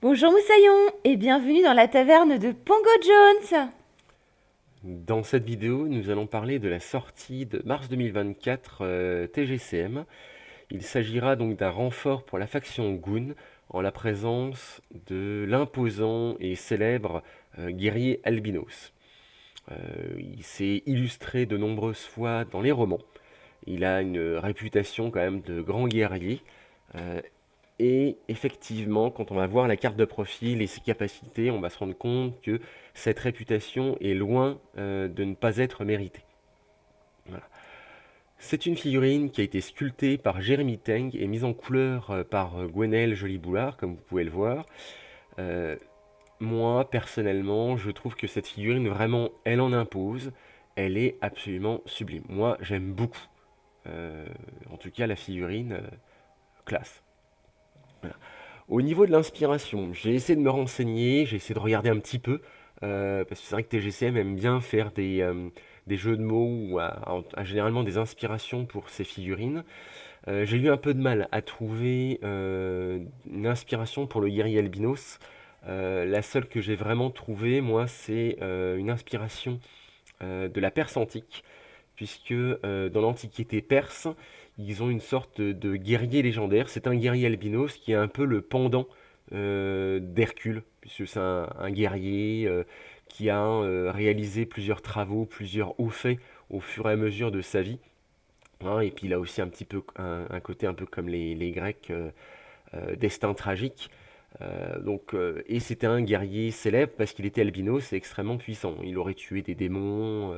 Bonjour Moussaillon et bienvenue dans la taverne de Pongo Jones. Dans cette vidéo, nous allons parler de la sortie de mars 2024 TGCM. Il s'agira donc d'un renfort pour la faction Goon en la présence de l'imposant et célèbre guerrier Albinos. Il s'est illustré de nombreuses fois dans les romans. Il a une réputation quand même de grand guerrier. euh, et effectivement, quand on va voir la carte de profil et ses capacités, on va se rendre compte que cette réputation est loin de ne pas être méritée. Voilà. C'est une figurine qui a été sculptée par Jeremy Teng et mise en couleur par Gwenaël Joly-Boulard, comme vous pouvez le voir. Euh, Moi, personnellement, je trouve que cette figurine, vraiment, elle en impose. Elle est absolument sublime. Moi, j'aime beaucoup. Euh, En tout cas, la figurine, classe. Voilà. Au niveau de l'inspiration, j'ai essayé de me renseigner, j'ai essayé de regarder un petit peu, parce que c'est vrai que TGCM aime bien faire des jeux de mots ou généralement des inspirations pour ses figurines. J'ai eu un peu de mal à trouver une inspiration pour le guerrier albinos. La seule que j'ai vraiment trouvée, moi, c'est une inspiration de la Perse antique, puisque dans l'Antiquité perse, ils ont une sorte de guerrier légendaire. C'est un guerrier albinos qui est un peu le pendant d'Hercule, puisque c'est un guerrier qui a réalisé plusieurs travaux, plusieurs hauts faits au fur et à mesure de sa vie. Hein. Et puis il a aussi un petit peu un côté un peu comme les Grecs, destin tragique. Et c'était un guerrier célèbre parce qu'il était albinos et extrêmement puissant. Il aurait tué des démons,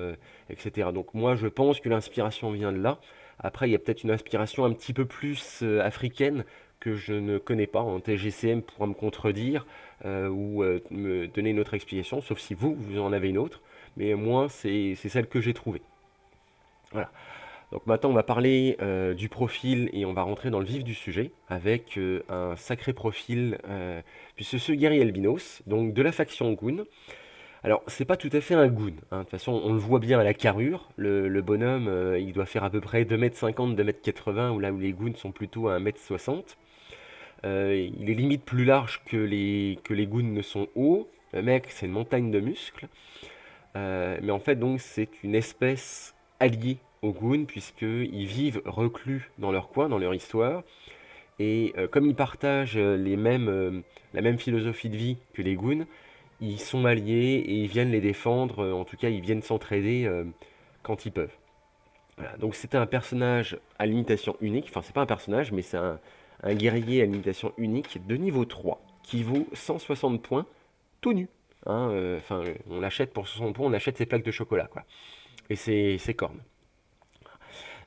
etc. Donc moi je pense que l'inspiration vient de là. Après il y a peut-être une inspiration un petit peu plus africaine que je ne connais pas. En TGCM pourra me contredire ou me donner une autre explication, sauf si vous en avez une autre. Mais moi c'est celle que j'ai trouvée. Voilà. Donc maintenant, on va parler du profil et on va rentrer dans le vif du sujet avec un sacré profil, puisque ce guerrier albinos, donc de la faction Goon. Alors, c'est pas tout à fait un Goon, hein. De toute façon, on le voit bien à la carrure. Le bonhomme, il doit faire à peu près 2,50 m, 2,80 m, ou là où les Goons sont plutôt à 1,60 m. Il est limite plus large que les Goons ne sont hauts. Le mec, c'est une montagne de muscles. Mais en fait, donc, c'est une espèce alliée aux Goons, puisqu'ils vivent reclus dans leur coin, dans leur histoire. Et comme ils partagent la même philosophie de vie que les Goons, ils sont alliés et ils viennent les défendre. En tout cas, ils viennent s'entraider quand ils peuvent. Voilà. Donc, c'était un personnage à limitation unique. Enfin, c'est pas un personnage, mais c'est un guerrier à limitation unique de niveau 3 qui vaut 160 points tout nu. Hein. Enfin, on l'achète pour 60 points, on achète ses plaques de chocolat, quoi. Et ses cornes.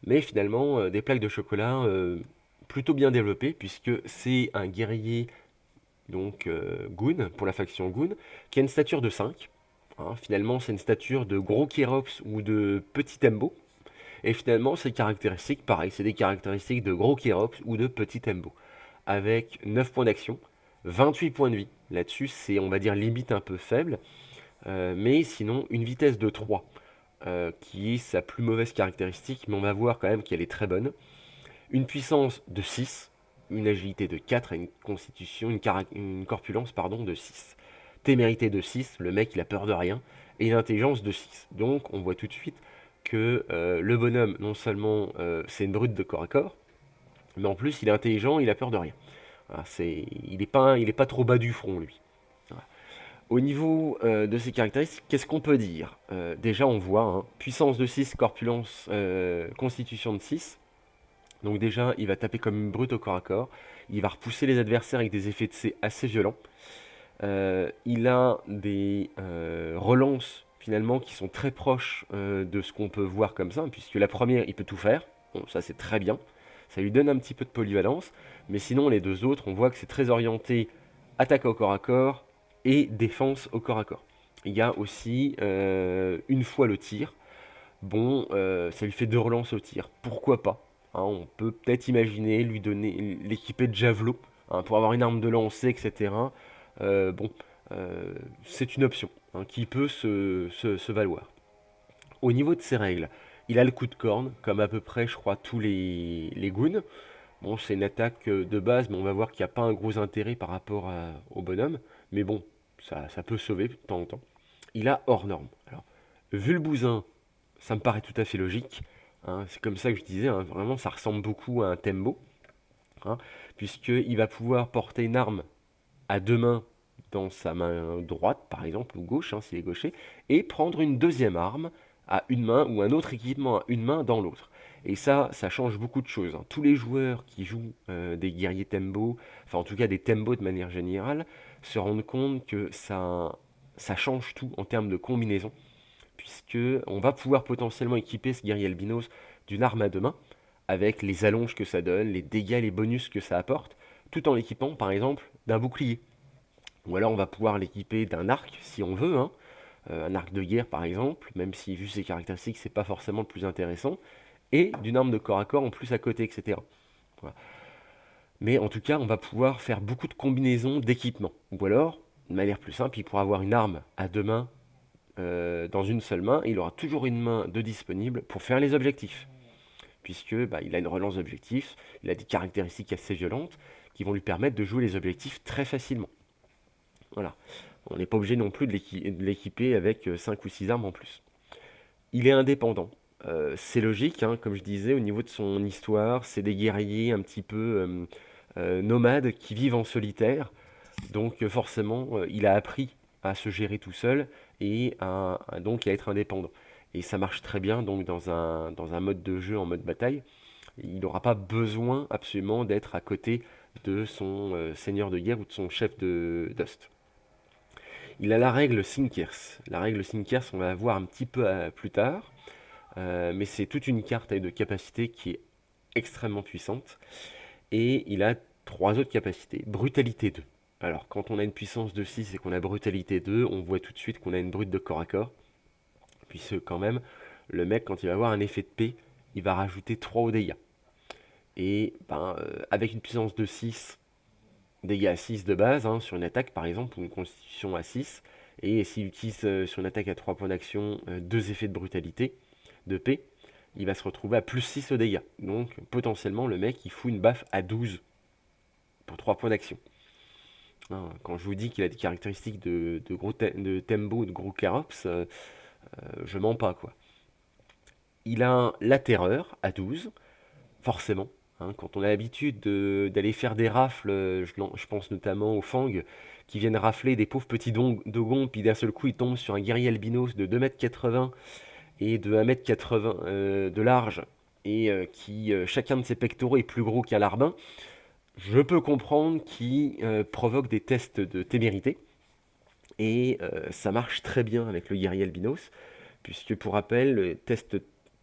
Mais finalement, des plaques de chocolat plutôt bien développées, puisque c'est un guerrier, donc Goon, pour la faction Goon, qui a une stature de 5. Hein. Finalement, c'est une stature de gros Kérops ou de petit Tembo. Et finalement, ces caractéristiques, pareil, c'est des caractéristiques de gros Kérops ou de petit Tembo. Avec 9 points d'action, 28 points de vie. Là-dessus, c'est, on va dire, limite un peu faible. Mais sinon, une vitesse de 3, qui est sa plus mauvaise caractéristique, mais on va voir quand même qu'elle est très bonne. Une puissance de 6, une agilité de 4 et une constitution, une corpulence pardon, de 6. Témérité de 6, le mec il a peur de rien, et une intelligence de 6. Donc on voit tout de suite que le bonhomme, non seulement c'est une brute de corps à corps, mais en plus il est intelligent, il a peur de rien. Voilà, il est pas trop bas du front lui. Voilà. Au niveau de ses caractéristiques, qu'est-ce qu'on peut dire? Déjà, on voit hein, puissance de 6, corpulence, constitution de 6. Donc déjà, il va taper comme une brute au corps à corps. Il va repousser les adversaires avec des effets de C assez violents. Il a des relances finalement qui sont très proches de ce qu'on peut voir comme ça, puisque la première, il peut tout faire. Bon, ça c'est très bien. Ça lui donne un petit peu de polyvalence. Mais sinon, les deux autres, on voit que c'est très orienté attaque au corps à corps et défense au corps à corps. Il y a aussi une fois le tir. Bon, ça lui fait deux relances au tir. Pourquoi pas? Hein, on peut peut-être imaginer lui donner l'équiper de javelot hein, pour avoir une arme de lancer, etc. Bon, c'est une option hein, qui peut se valoir. Au niveau de ses règles, il a le coup de corne, comme à peu près, je crois, tous les goons. Bon, c'est une attaque de base, mais on va voir qu'il n'y a pas un gros intérêt par rapport au bonhomme. Mais bon, ça peut sauver de temps en temps. Il a hors norme. Alors, vu le bousin, ça me paraît tout à fait logique, hein. C'est comme ça que je disais, hein, vraiment, ça ressemble beaucoup à un tembo, hein, puisqu'il va pouvoir porter une arme à deux mains dans sa main droite, par exemple, ou gauche, hein, s'il est gaucher, et prendre une deuxième arme à une main ou un autre équipement à une main dans l'autre. Et ça change beaucoup de choses, hein. Tous les joueurs qui jouent des guerriers tembo, enfin en tout cas des tembo de manière générale, se rendent compte que ça change tout en termes de combinaison, puisque on va pouvoir potentiellement équiper ce guerrier albinos d'une arme à deux mains, avec les allonges que ça donne, les dégâts, les bonus que ça apporte, tout en l'équipant par exemple d'un bouclier. Ou alors on va pouvoir l'équiper d'un arc si on veut, hein, un arc de guerre par exemple, même si vu ses caractéristiques c'est pas forcément le plus intéressant, et d'une arme de corps à corps en plus à côté, etc. Voilà. Mais en tout cas, on va pouvoir faire beaucoup de combinaisons d'équipements. Ou alors, de manière plus simple, il pourra avoir une arme à deux mains dans une seule main, et il aura toujours une main de disponible pour faire les objectifs. Puisque bah, il a une relance d'objectifs, il a des caractéristiques assez violentes qui vont lui permettre de jouer les objectifs très facilement. Voilà. On n'est pas obligé non plus de l'équiper avec 5 ou 6 armes en plus. Il est indépendant. C'est logique, hein, comme je disais, au niveau de son histoire, c'est des guerriers un petit peu nomades qui vivent en solitaire. Donc forcément, il a appris à se gérer tout seul et donc à être indépendant. Et ça marche très bien donc dans un mode de jeu en mode bataille. Il n'aura pas besoin absolument d'être à côté de son seigneur de guerre ou de son chef de Dust. Il a la règle Sinkers. La règle Sinkers, on va la voir un petit peu plus tard, mais c'est toute une carte de capacité qui est extrêmement puissante. Et il a trois autres capacités. Brutalité 2. Alors, quand on a une puissance de 6 et qu'on a brutalité 2, on voit tout de suite qu'on a une brute de corps à corps. Puisque quand même, le mec, quand il va avoir un effet de paix, il va rajouter 3 au dégâts. Et ben, avec une puissance de 6, dégâts à 6 de base, hein, sur une attaque par exemple, ou une constitution à 6, et s'il utilise sur une attaque à 3 points d'action 2 effets de brutalité, de paix, il va se retrouver à plus 6 au dégâts. Donc potentiellement le mec il fout une baffe à 12 pour 3 points d'action. Hein, quand je vous dis qu'il a des caractéristiques de tembo, de gros carops, je mens pas quoi. Il a la terreur à 12, forcément. Hein, quand on a l'habitude d'aller faire des rafles, je pense notamment aux Fang, qui viennent rafler des pauvres petits dogons, puis d'un seul coup ils tombent sur un guerrier albinos de 2,80 m et de 1,80 m de large, et qui, chacun de ses pectoraux est plus gros qu'un larbin, je peux comprendre qu'il provoque des tests de témérité. Et ça marche très bien avec le guerrier albinos, puisque pour rappel, le test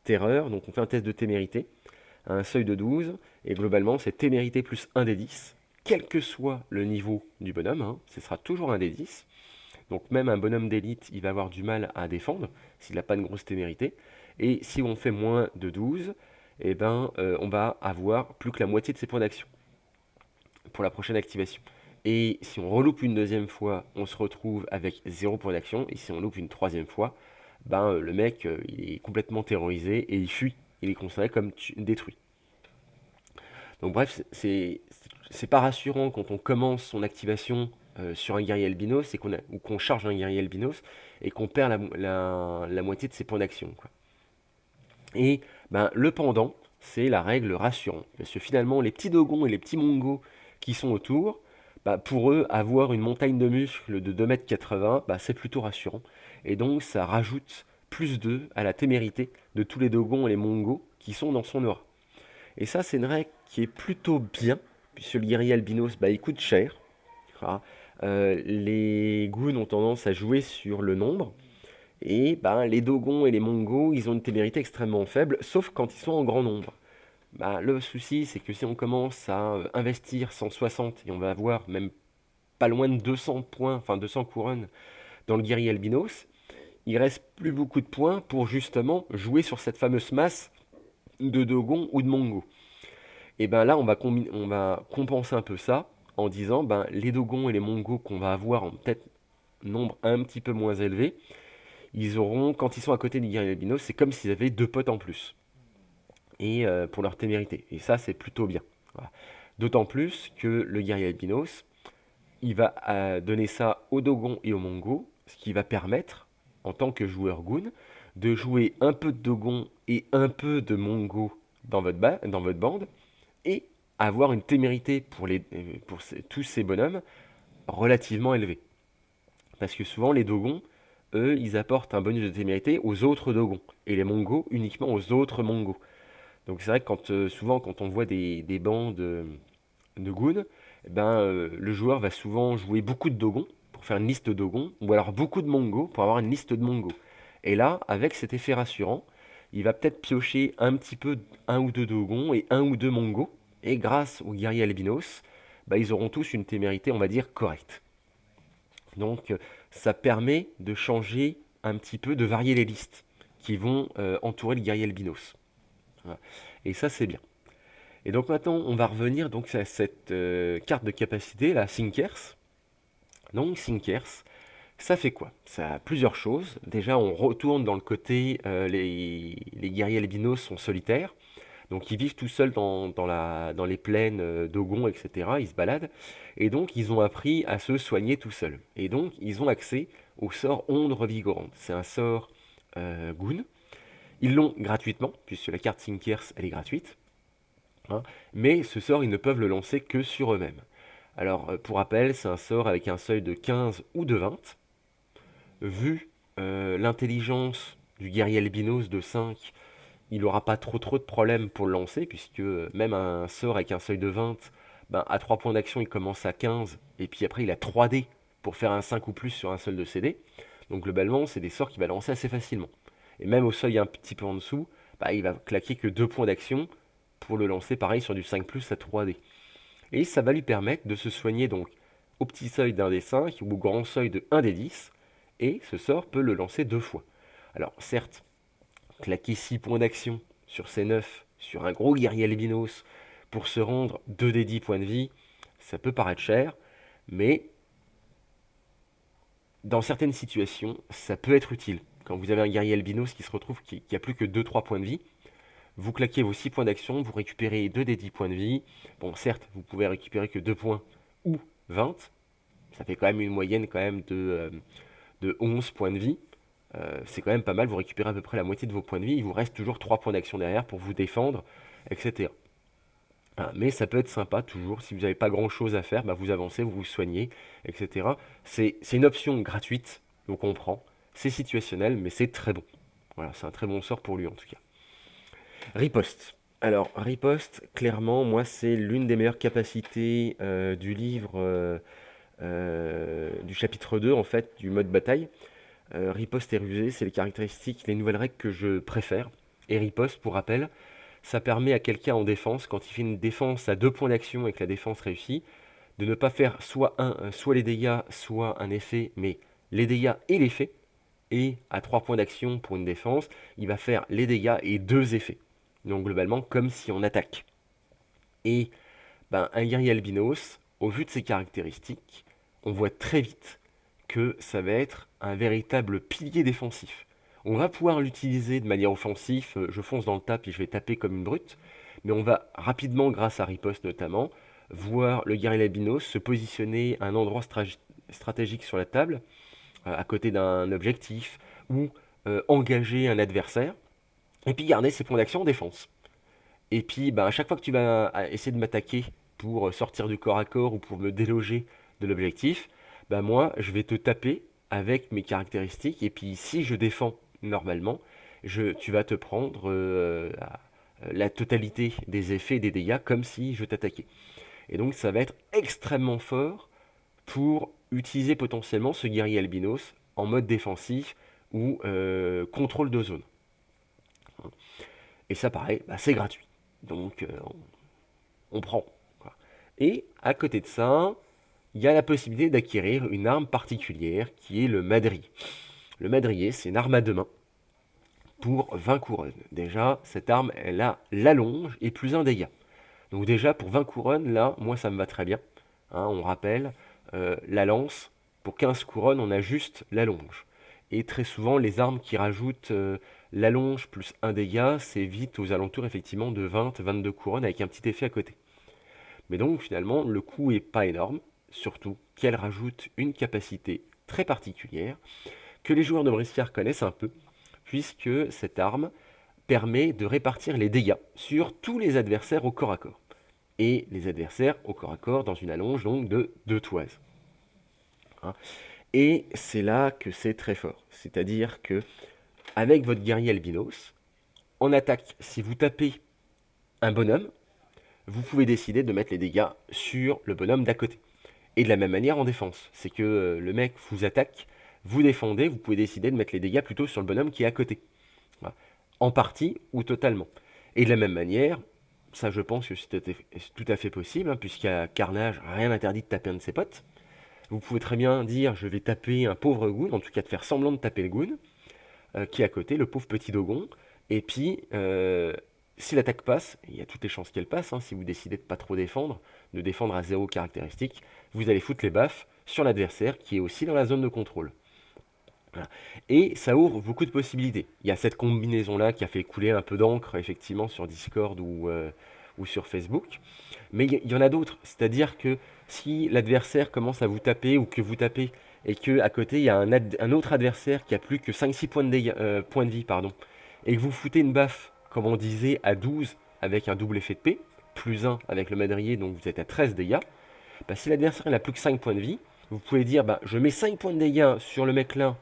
terreur, donc on fait un test de témérité, à un seuil de 12, et globalement c'est témérité plus 1 des 10, quel que soit le niveau du bonhomme, hein, ce sera toujours un des 10. Donc même un bonhomme d'élite, il va avoir du mal à défendre, s'il n'a pas une grosse témérité. Et si on fait moins de 12, eh ben, on va avoir plus que la moitié de ses points d'action pour la prochaine activation. Et si on reloupe une deuxième fois, on se retrouve avec 0 point d'action. Et si on loupe une troisième fois, ben, le mec, il est complètement terrorisé et il fuit. Il est considéré comme détruit. Donc bref, c'est pas rassurant quand on commence son activation sur un guerrier albinos ou qu'on charge un guerrier albinos et qu'on perd la moitié de ses points d'action, quoi. Et ben, le pendant, c'est la règle rassurante. Parce que finalement, les petits dogons et les petits mongos qui sont autour, bah, pour eux, avoir une montagne de muscles de 2,80 m, bah, c'est plutôt rassurant. Et donc, ça rajoute plus 2 à la témérité de tous les dogons et les mongos qui sont dans son aura. Et ça, c'est une règle qui est plutôt bien, puisque le guerrier albinos, bah, il coûte cher. Ah, les goons ont tendance à jouer sur le nombre. Et bah, les dogons et les mongos, ils ont une témérité extrêmement faible, sauf quand ils sont en grand nombre. Bah, le souci, c'est que si on commence à investir 160 et on va avoir même pas loin de 200 points, enfin 200 couronnes dans le guerrier albinos, il reste plus beaucoup de points pour justement jouer sur cette fameuse masse de dogons ou de mongos. Et ben là, on va compenser un peu ça en disant ben, les dogons et les mongos qu'on va avoir en peut-être nombre un petit peu moins élevé, ils auront, quand ils sont à côté du guerrier albinos, c'est comme s'ils avaient deux potes en plus. Et pour leur témérité. Et ça, c'est plutôt bien. Voilà. D'autant plus que le guerrier albinos, il va donner ça au Dogon et au Mongo, ce qui va permettre, en tant que joueur Goon, de jouer un peu de Dogon et un peu de Mongo dans votre bande, et avoir une témérité tous ces bonhommes relativement élevée. Parce que souvent, les Dogons, eux, ils apportent un bonus de témérité aux autres Dogons, et les Mongos uniquement aux autres Mongos. Donc c'est vrai que souvent, quand on voit des bandes de Goon, eh ben, le joueur va souvent jouer beaucoup de Dogons pour faire une liste de Dogons, ou alors beaucoup de Mongos pour avoir une liste de Mongos. Et là, avec cet effet rassurant, il va peut-être piocher un petit peu un ou deux Dogons et un ou deux Mongos, et grâce aux guerriers albinos, bah, ils auront tous une témérité, on va dire, correcte. Donc ça permet de changer un petit peu, de varier les listes qui vont entourer le guerrier albinos. Voilà. Et ça, c'est bien. Et donc maintenant, on va revenir donc à cette carte de capacité, la Sinkers. Donc Sinkers, ça fait quoi? Ça a plusieurs choses. Déjà, on retourne dans le côté, les guerriers albinos sont solitaires. Donc ils vivent tout seuls dans les plaines d'Ogon, etc. Ils se baladent. Et donc ils ont appris à se soigner tout seuls. Et donc ils ont accès au sort Onde Revigorante. C'est un sort Goon. Ils l'ont gratuitement, puisque la carte Sinkers, elle est gratuite. Hein. Mais ce sort, ils ne peuvent le lancer que sur eux-mêmes. Alors, pour rappel, c'est un sort avec un seuil de 15 ou de 20. Vu l'intelligence du guerrier albinos de 5, il n'aura pas trop de problèmes pour le lancer, puisque même un sort avec un seuil de 20, ben, à 3 points d'action, il commence à 15, et puis après, il a 3 dés pour faire un 5 ou plus sur un seul de ses dés. Donc, globalement, c'est des sorts qu'il va lancer assez facilement. Et même au seuil un petit peu en dessous, bah, il va claquer que 2 points d'action pour le lancer, pareil, sur du 5 plus à 3 dés. Et ça va lui permettre de se soigner donc au petit seuil d'un des 5 ou au grand seuil de 1 des 10, et ce sort peut le lancer 2 fois. Alors, certes, claquer 6 points d'action sur ces 9 sur un gros guerrier albinos pour se rendre 2 des 10 points de vie, ça peut paraître cher, mais dans certaines situations, ça peut être utile. Quand vous avez un guerrier albinos qui se retrouve qui a plus que 2-3 points de vie, vous claquez vos 6 points d'action, vous récupérez 2 des 10 points de vie. Bon, certes, vous pouvez récupérer que 2 points ou 20. Ça fait quand même une moyenne quand même de 11 points de vie. C'est quand même pas mal, vous récupérez à peu près la moitié de vos points de vie, il vous reste toujours 3 points d'action derrière pour vous défendre, etc. Voilà. Mais ça peut être sympa toujours, si vous n'avez pas grand chose à faire, bah vous avancez, vous vous soignez, etc. C'est une option gratuite, donc on prend. C'est situationnel, mais c'est très bon. Voilà, c'est un très bon sort pour lui en tout cas. Riposte. Alors, riposte, clairement, moi, c'est l'une des meilleures capacités du livre, du chapitre 2 en fait, du mode bataille. Riposte et rusée, c'est les caractéristiques, les nouvelles règles que je préfère. Et riposte, pour rappel, ça permet à quelqu'un en défense, quand il fait une défense à 2 points d'action et que la défense réussit, de ne pas faire soit les dégâts, soit un effet, mais les dégâts et l'effet. Et à 3 points d'action pour une défense, il va faire les dégâts et 2 effets. Donc globalement, comme si on attaque. Et ben, un guerrier albinos, au vu de ses caractéristiques, on voit très vite que ça va être un véritable pilier défensif. On va pouvoir l'utiliser de manière offensive, je fonce dans le tas et je vais taper comme une brute, mais on va rapidement, grâce à riposte notamment, voir le guerrier albinos se positionner à un endroit stratégique sur la table, à côté d'un objectif, ou engager un adversaire, et puis garder ses points d'action en défense. Et puis, ben, à chaque fois que tu vas essayer de m'attaquer pour sortir du corps à corps ou pour me déloger de l'objectif, ben moi, je vais te taper avec mes caractéristiques. Et puis, si je défends normalement, tu vas te prendre la totalité des effets et des dégâts comme si je t'attaquais. Et donc, ça va être extrêmement fort pour utiliser potentiellement ce guerrier albinos en mode défensif ou contrôle de zone. Et ça, pareil, bah, c'est gratuit. Donc, on prend. Quoi. Et à côté de ça, il y a la possibilité d'acquérir une arme particulière qui est le madrier. Le madrier, c'est une arme à deux mains pour 20 couronnes. Déjà, cette arme, elle a l'allonge et plus un dégât. Donc déjà, pour 20 couronnes, là, moi, ça me va très bien. Hein, on rappelle, la lance, pour 15 couronnes, on a juste l'allonge. Et très souvent, les armes qui rajoutent l'allonge plus un dégât, c'est vite aux alentours, effectivement, de 20-22 couronnes avec un petit effet à côté. Mais donc finalement, le coût est pas énorme, surtout qu'elle rajoute une capacité très particulière que les joueurs de briscard connaissent un peu, puisque cette arme permet de répartir les dégâts sur tous les adversaires au corps à corps. Et les adversaires au corps à corps dans une allonge donc de 2 toises. Hein. Et c'est là que c'est très fort. C'est-à-dire que avec votre guerrier albinos, en attaque, si vous tapez un bonhomme, vous pouvez décider de mettre les dégâts sur le bonhomme d'à côté. Et de la même manière en défense. C'est que le mec vous attaque, vous défendez, vous pouvez décider de mettre les dégâts plutôt sur le bonhomme qui est à côté. Voilà. En partie ou totalement. Et de la même manière, ça je pense que c'est tout à fait possible, hein, puisqu'à Carnage, rien n'interdit de taper un de ses potes. Vous pouvez très bien dire je vais taper un pauvre goon, en tout cas de faire semblant de taper le goon, qui est à côté, le pauvre petit dogon. Et puis, si l'attaque passe, il y a toutes les chances qu'elle passe, hein, si vous décidez de pas trop défendre, de défendre à 0 caractéristique, vous allez foutre les baffes sur l'adversaire qui est aussi dans la zone de contrôle. Voilà. Et ça ouvre beaucoup de possibilités. Il y a cette combinaison-là qui a fait couler un peu d'encre, effectivement, sur Discord ou sur Facebook. Mais il y en a d'autres. C'est-à-dire que si l'adversaire commence à vous taper ou que vous tapez et que à côté il y a un autre adversaire qui a plus que 5-6 points de vie, pardon, et que vous foutez une baffe, comme on disait, à 12 avec un double effet de P, plus 1 avec le madrier, donc vous êtes à 13 dégâts, bah, si l'adversaire n'a plus que 5 points de vie, vous pouvez dire bah, je mets 5 points de dégâts sur le mec là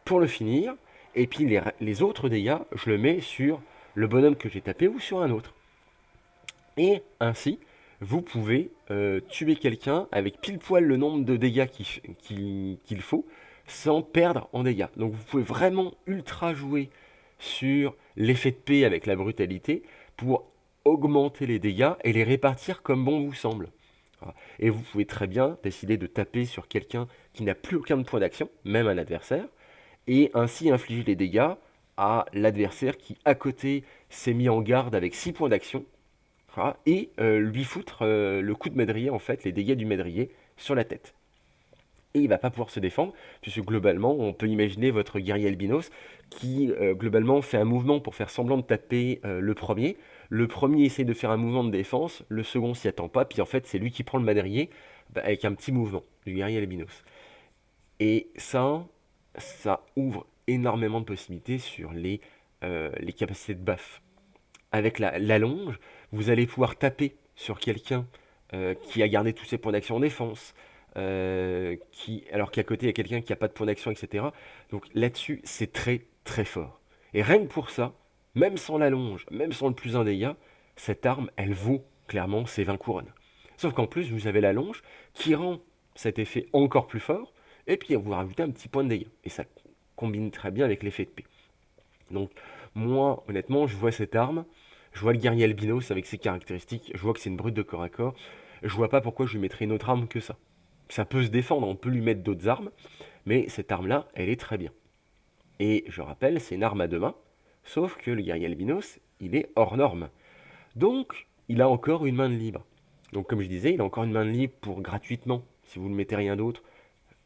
pour le finir, et puis les autres dégâts, je le mets sur le bonhomme que j'ai tapé ou sur un autre. Et ainsi, vous pouvez tuer quelqu'un avec pile poil le nombre de dégâts qu'il faut sans perdre en dégâts. Donc vous pouvez vraiment ultra jouer sur l'effet de paix avec la brutalité pour augmenter les dégâts et les répartir comme bon vous semble. Voilà. Et vous pouvez très bien décider de taper sur quelqu'un qui n'a plus aucun point d'action, même un adversaire, et ainsi infliger les dégâts à l'adversaire qui à côté s'est mis en garde avec 6 points d'action, voilà, et lui foutre le coup de madrier, en fait, les dégâts du madrier sur la tête. Et il va pas pouvoir se défendre, puisque globalement, on peut imaginer votre guerrier albinos qui globalement fait un mouvement pour faire semblant de taper le premier. Le premier essaie de faire un mouvement de défense, le second s'y attend pas, puis en fait c'est lui qui prend le madrier bah, avec un petit mouvement du guerrier albinos. Et ça ouvre énormément de possibilités sur les capacités de buff. Avec la longe, vous allez pouvoir taper sur quelqu'un qui a gardé tous ses points d'action en défense, alors qu'à côté il y a quelqu'un qui n'a pas de points d'action, etc. Donc là-dessus, c'est très très fort. Et rien que pour ça, même sans la longe, même sans le plus un dégât, cette arme, elle vaut clairement ses 20 couronnes. Sauf qu'en plus, vous avez la longe qui rend cet effet encore plus fort, et puis vous rajoutez un petit point de dégâts. Et ça combine très bien avec l'effet de paix. Donc moi, honnêtement, je vois cette arme, je vois le guerrier albinos avec ses caractéristiques, je vois que c'est une brute de corps à corps, je vois pas pourquoi je lui mettrais une autre arme que ça. Ça peut se défendre, on peut lui mettre d'autres armes, mais cette arme-là, elle est très bien. Et je rappelle, c'est une arme à deux mains, sauf que le guerrier albinos, il est hors norme. Donc, il a encore une main de libre. Donc comme je disais, il a encore une main de libre pour gratuitement, si vous ne mettez rien d'autre,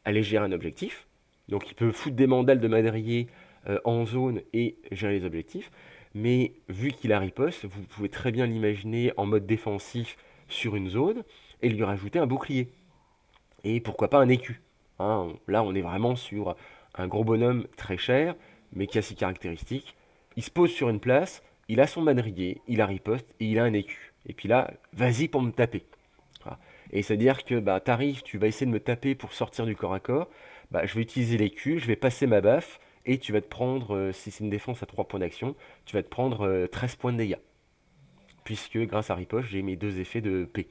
aller gérer un objectif. Donc il peut foutre des mandales de madrier en zone et gérer les objectifs. Mais vu qu'il a riposte, vous pouvez très bien l'imaginer en mode défensif sur une zone et lui rajouter un bouclier. Et pourquoi pas un écu. Hein, là, on est vraiment sur un gros bonhomme très cher, mais qui a ses caractéristiques. Il se pose sur une place, il a son madrier, il a riposte et il a un écu. Et puis là, vas-y pour me taper. Voilà. Et c'est-à-dire que bah, t'arrives, tu vas essayer de me taper pour sortir du corps à corps, bah, je vais utiliser l'écu, je vais passer ma baffe, et tu vas te prendre, si c'est une défense à 3 points d'action, tu vas te prendre 13 points de dégâts. Puisque grâce à riposte, j'ai mes deux effets de P.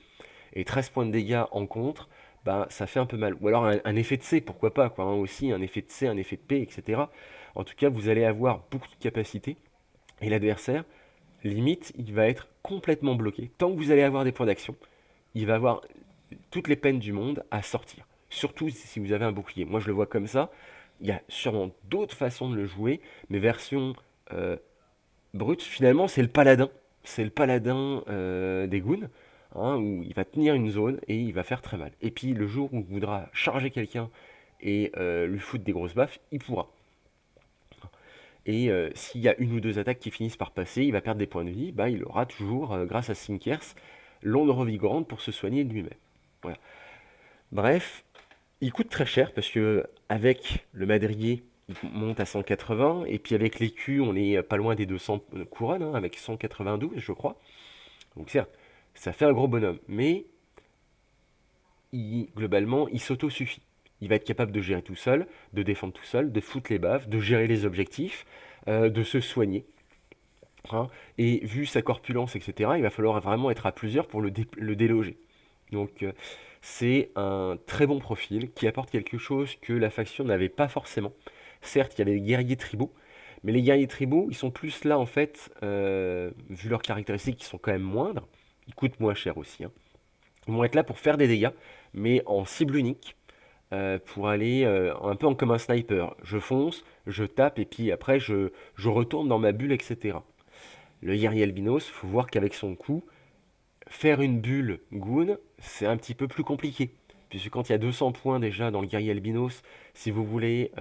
Et 13 points de dégâts en contre, bah, ça fait un peu mal. Ou alors un effet de C, pourquoi pas, quoi, hein, aussi, un effet de C, un effet de P, etc. En tout cas, vous allez avoir beaucoup de capacités, et l'adversaire, limite, il va être complètement bloqué. Tant que vous allez avoir des points d'action, il va avoir toutes les peines du monde à sortir. Surtout si vous avez un bouclier. Moi, je le vois comme ça. Il y a sûrement d'autres façons de le jouer, mais version euh, brute, finalement, c'est le paladin. C'est le paladin des goons, hein, où il va tenir une zone et il va faire très mal. Et puis, le jour où il voudra charger quelqu'un et lui foutre des grosses baffes, il pourra. Et s'il y a une ou deux attaques qui finissent par passer, il va perdre des points de vie, bah, il aura toujours, grâce à Sinkers, l'onde revigorante pour se soigner lui-même. Voilà. Bref, il coûte très cher parce que avec le madrier, il monte à 180 et puis avec l'écu, on est pas loin des 200 couronnes, hein, avec 192, je crois. Donc certes, ça fait un gros bonhomme, mais globalement, il s'auto-suffit. Il va être capable de gérer tout seul, de défendre tout seul, de foutre les baffes, de gérer les objectifs, de se soigner, hein. Et vu sa corpulence, etc., il va falloir vraiment être à plusieurs pour le déloger. Donc c'est un très bon profil qui apporte quelque chose que la faction n'avait pas forcément. Certes, il y avait les guerriers tribaux, mais les guerriers tribaux, ils sont plus là en fait, vu leurs caractéristiques qui sont quand même moindres, ils coûtent moins cher aussi, hein. Ils vont être là pour faire des dégâts, mais en cible unique, pour aller un peu comme un sniper. Je fonce, je tape, et puis après je retourne dans ma bulle, etc. Le guerrier albinos, faut voir qu'avec son coup, faire une bulle Goon, c'est un petit peu plus compliqué. Puisque quand il y a 200 points déjà dans le guerrier albinos, si vous voulez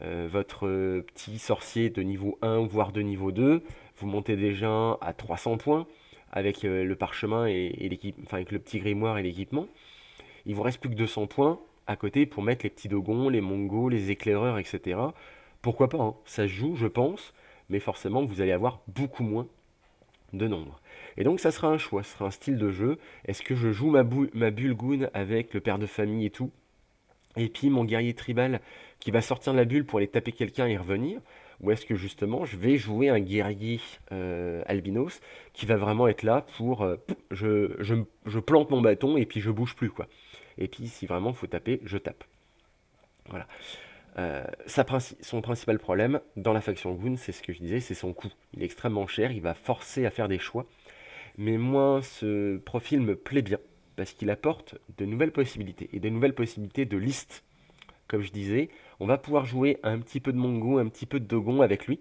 votre petit sorcier de niveau 1, voire de niveau 2, vous montez déjà à 300 points avec le parchemin et l'équipe, enfin avec le petit grimoire et l'équipement. Il vous reste plus que 200 points à côté pour mettre les petits dogons, les mongos, les éclaireurs, etc. Pourquoi pas, hein, ça se joue, je pense, mais forcément vous allez avoir beaucoup moins de nombre. Et donc ça sera un choix, ce sera un style de jeu. Est-ce que je joue ma bulle Goon avec le père de famille et tout, et puis mon guerrier tribal qui va sortir de la bulle pour aller taper quelqu'un et revenir, ou est-ce que justement je vais jouer un guerrier albinos qui va vraiment être là pour je plante mon bâton et puis je bouge plus quoi. Et puis si vraiment il faut taper, je tape. Voilà. Son principal problème dans la faction Goon, c'est ce que je disais, c'est son coût. Il est extrêmement cher, il va forcer à faire des choix. Mais moi, ce profil me plaît bien parce qu'il apporte de nouvelles possibilités et de nouvelles possibilités de liste. Comme je disais, on va pouvoir jouer un petit peu de Mongo, un petit peu de Dogon avec lui,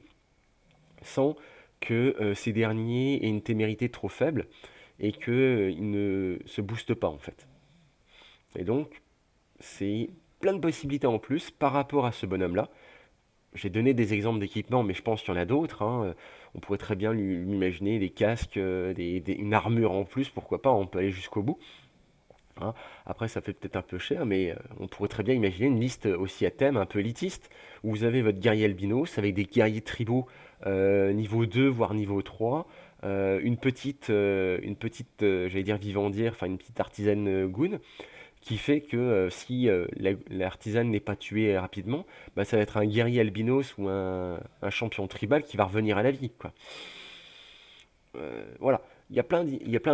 sans que ces derniers aient une témérité trop faible et qu'ils ne se boostent pas en fait. Et donc, c'est plein de possibilités en plus par rapport à ce bonhomme-là. J'ai donné des exemples d'équipements, mais je pense qu'il y en a d'autres, hein. On pourrait très bien lui imaginer des casques, une armure en plus, pourquoi pas, on peut aller jusqu'au bout, hein. Après, ça fait peut-être un peu cher, mais on pourrait très bien imaginer une liste aussi à thème, un peu élitiste, où vous avez votre guerrier albinos avec des guerriers tribaux niveau 2, voire niveau 3, j'allais dire vivandière, enfin une petite artisane goon, qui fait que si l'artisane n'est pas tué rapidement, bah, ça va être un guerrier albinos ou un champion tribal qui va revenir à la vie, quoi. Voilà, il y a plein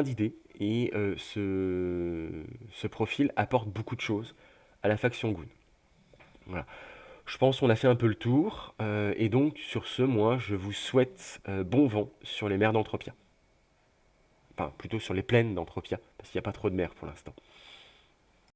d'idées et ce profil apporte beaucoup de choses à la faction Goon. Voilà. Je pense qu'on a fait un peu le tour et donc sur ce, moi, je vous souhaite bon vent sur les mers d'Anthropia. Enfin, plutôt sur les plaines d'Anthropia, parce qu'il n'y a pas trop de mer pour l'instant.